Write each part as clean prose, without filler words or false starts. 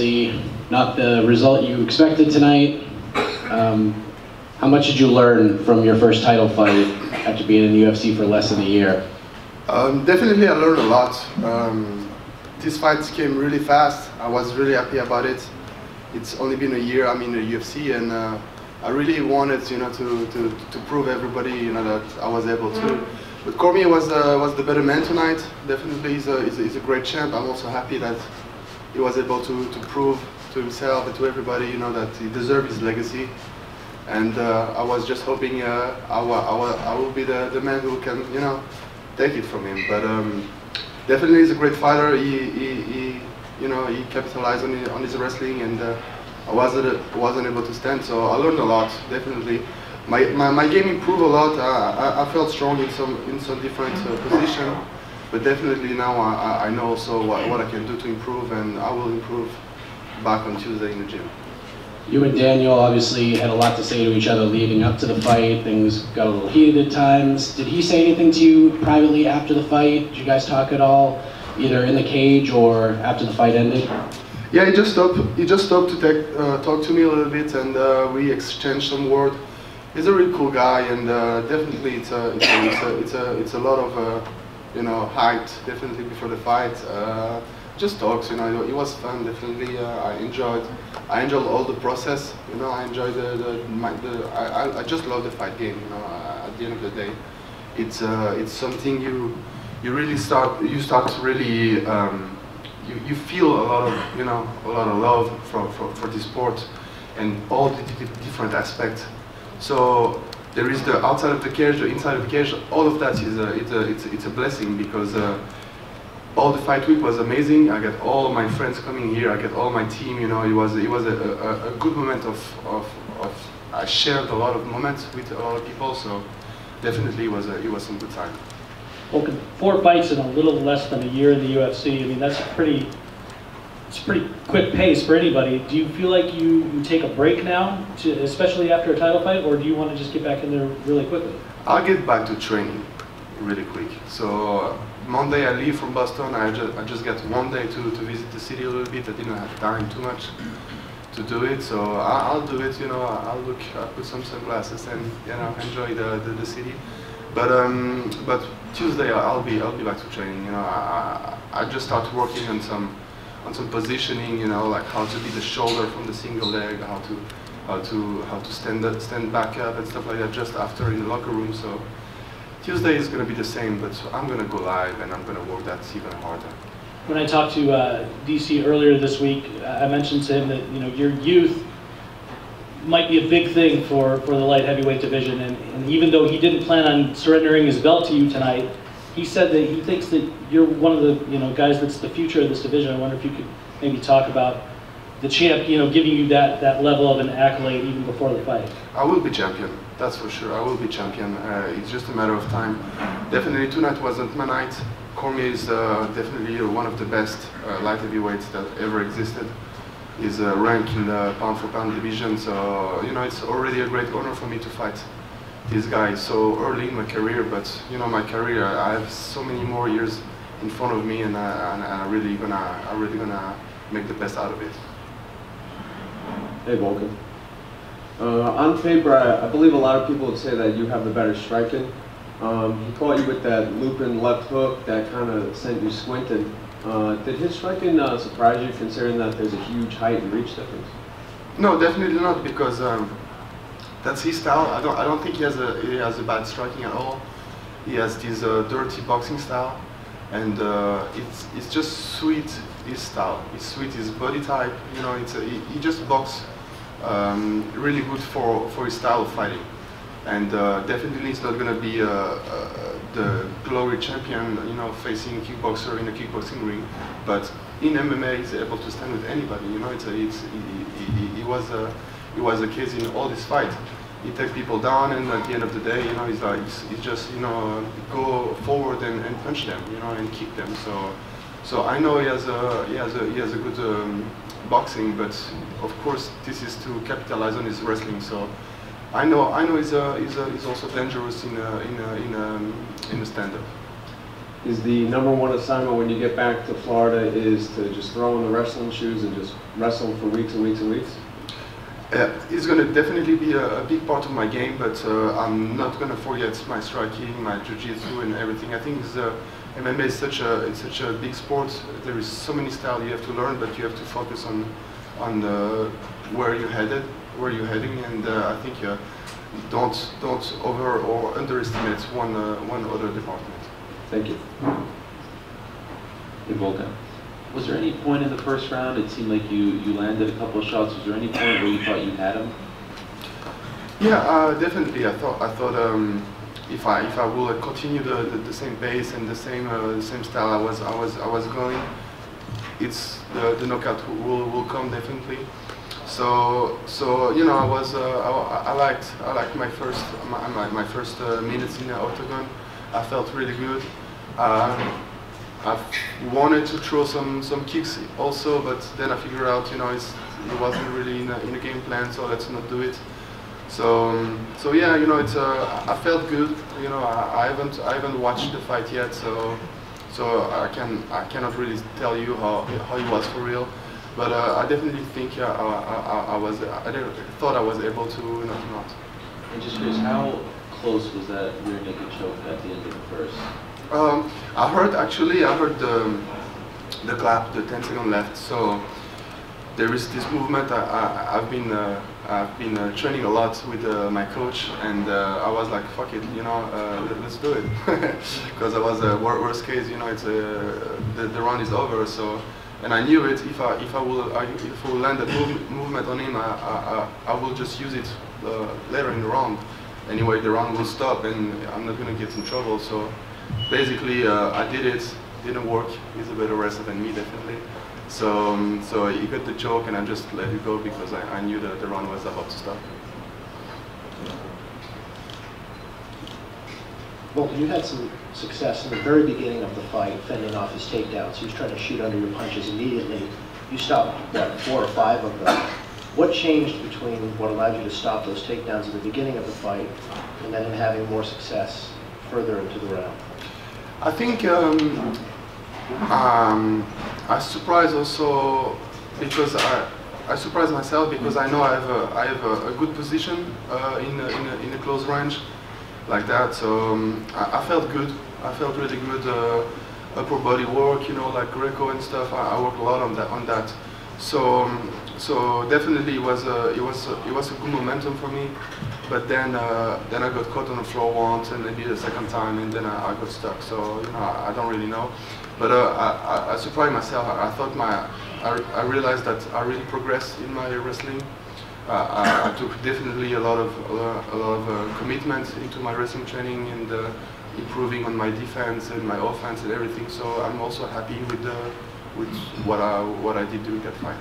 obviously not the result you expected tonight. How much did you learn from your first title fight after being in the UFC for less than a year? Definitely I learned a lot. This fight came really fast. I was really happy about it. It's only been a year I'm in the UFC, and I really wanted, to prove everybody, that I was able to. But Cormier was the better man tonight. Definitely, he's a great champ. I'm also happy that he was able to prove to himself and to everybody, that he deserves his legacy. And I was just hoping I will be the man who can, take it from him. But definitely, he's a great fighter. He capitalized on his wrestling, and I wasn't able to stand. So I learned a lot. Definitely, my game improved a lot. I felt strong in some different position, but definitely now I know also what I can do to improve, and I will improve back on Tuesday in the gym. You and Daniel obviously had a lot to say to each other leading up to the fight. Things got a little heated at times. Did he say anything to you privately after the fight? Did you guys talk at all, either in the cage or after the fight ended? Yeah, he just stopped. He just stopped to talk to me a little bit, and we exchanged some words. He's a really cool guy, and definitely it's a lot of hype. Definitely before the fight. Just talks, it was fun. Definitely, I enjoyed all the process. I enjoyed I just love the fight game. At the end of the day, it's something you really start to really you feel a lot of love for this sport and all the different aspects. So there is the outside of the cage, the inside of the cage. All of that is it's a blessing, because. All the fight week was amazing. I got all my friends coming here. I got all my team. It was a good moment of I shared a lot of moments with a lot of people. So definitely it was some good time. Volkan, 4 fights in a little less than a year in the UFC. I mean, that's a pretty quick pace for anybody. Do you feel like you take a break now, especially after a title fight, or do you want to just get back in there really quickly? I'll get back to training really quick. So. Monday I leave from Boston. I just get one day to visit the city a little bit. I didn't have time too much to do it, so I'll do it. I'll put some sunglasses and enjoy the city. But Tuesday I'll be back to training. I just start working on some positioning. Like how to be the shoulder from the single leg, how to stand back up and stuff like that. Just after in the locker room. So. Tuesday is going to be the same, but I'm going to go live and I'm going to work that even harder. When I talked to DC earlier this week, I mentioned to him that your youth might be a big thing for the light heavyweight division, and even though he didn't plan on surrendering his belt to you tonight, he said that he thinks that you're one of the guys that's the future of this division. I wonder if you could maybe talk about the champ, giving you that level of an accolade even before the fight. I will be champion, that's for sure. I will be champion. It's just a matter of time. Definitely tonight wasn't my night. Cormier is definitely one of the best light heavyweights that ever existed. He's ranked in the pound for pound division, so it's already a great honor for me to fight this guy so early in my career. But my career, I have so many more years in front of me, and I'm really gonna make the best out of it. Hey Volkan. On paper, I believe a lot of people would say that you have the better striking. He caught you with that looping left hook that kind of sent you squinting. Did his striking surprise you, considering that there's a huge height and reach difference? No, definitely not, because that's his style. I don't think he has a bad striking at all. He has this dirty boxing style, and it's just sweet. His style, it's sweet. His body type, he just boxes really good for his style of fighting. And definitely it's not going to be the glory champion, facing a kickboxer in a kickboxing ring. But in MMA, he's able to stand with anybody. He was a case in all this fight. He takes people down, and at the end of the day, he's just go forward and punch them, and kick them. So I know he has a good boxing, but of course this is to capitalize on his wrestling. So I know he's also dangerous in the stand-up. is the #1 assignment when you get back to Florida is to just throw in the wrestling shoes and just wrestle for weeks and weeks and weeks? It's going to definitely be a big part of my game, but I'm not going to forget my striking, my jiu-jitsu and everything. I think MMA is such a big sport. There is so many styles you have to learn, but you have to focus on where you're heading, and I think don't over or underestimate one other department. Thank you. Hey, Volkan. Was there any point in the first round, it seemed like you landed a couple of shots, was there any point where you thought you had him? Yeah, definitely. I thought if I will continue the same pace and the same style I was going, it's the knockout will come definitely. So you know, I liked my first minutes in the octagon. I felt really good. I wanted to throw some kicks also, but then I figured out, you know, it wasn't really in the game plan, so let's not do it. So yeah, you know, I felt good. You know, I haven't watched the fight yet, so I cannot really tell you how it was for real. But I definitely think I thought I was able to knock him out. And just curious, how close was that rear naked choke at the end of the first? I heard the clap, the 10-second left. So there is this movement. I've been training a lot with my coach, and I was like, fuck it, you know, let's do it, because I was worst case, you know, it's the round is over. So, and I knew it. If I will land that movement on him, I will just use it later in the round. Anyway, the round will stop, and I'm not gonna get in trouble. So. Basically, I did it, didn't work. He's a better wrestler than me, definitely. So he got the choke, and I just let it go because I knew that the round was about to stop. Well, you had some success in the very beginning of the fight, fending off his takedowns. He was trying to shoot under your punches immediately. You stopped, what, 4 or 5 of them. What changed between what allowed you to stop those takedowns at the beginning of the fight and then having more success further into the round? I think I surprised also because I surprised myself because I know I have a good position in a close range like that. So I felt good. I felt really good. Upper body work, you know, like Greco and stuff. I worked a lot on that. So definitely it was a good momentum for me. But then I got caught on the floor once and maybe the second time, and then I got stuck. So you know, I don't really know. But I surprised myself. I realized that I really progressed in my wrestling. I took definitely a lot of commitment into my wrestling training and improving on my defense and my offense and everything. So I'm also happy with what I did during that fight.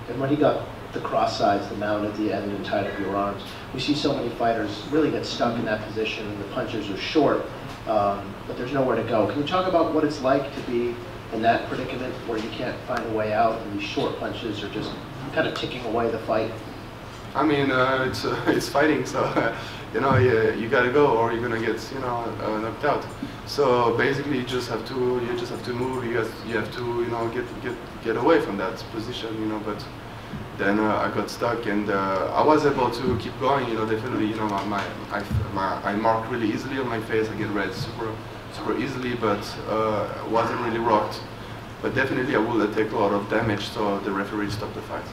And when he got the cross sides, the mount at the end and tied up your arms, we see so many fighters really get stuck in that position and the punches are short, but there's nowhere to go. Can you talk about what it's like to be in that predicament where you can't find a way out and these short punches are just kind of ticking away the fight? I mean, it's fighting, so you know, you gotta go or you're gonna get, you know, knocked out. So basically, you just have to move. You have to, you know, get away from that position, you know. But then I got stuck, and I was able to keep going, you know. Definitely, you know, I mark really easily on my face. I get red super easily, but wasn't really rocked. But definitely, I will take a lot of damage, so the referee stopped the fight.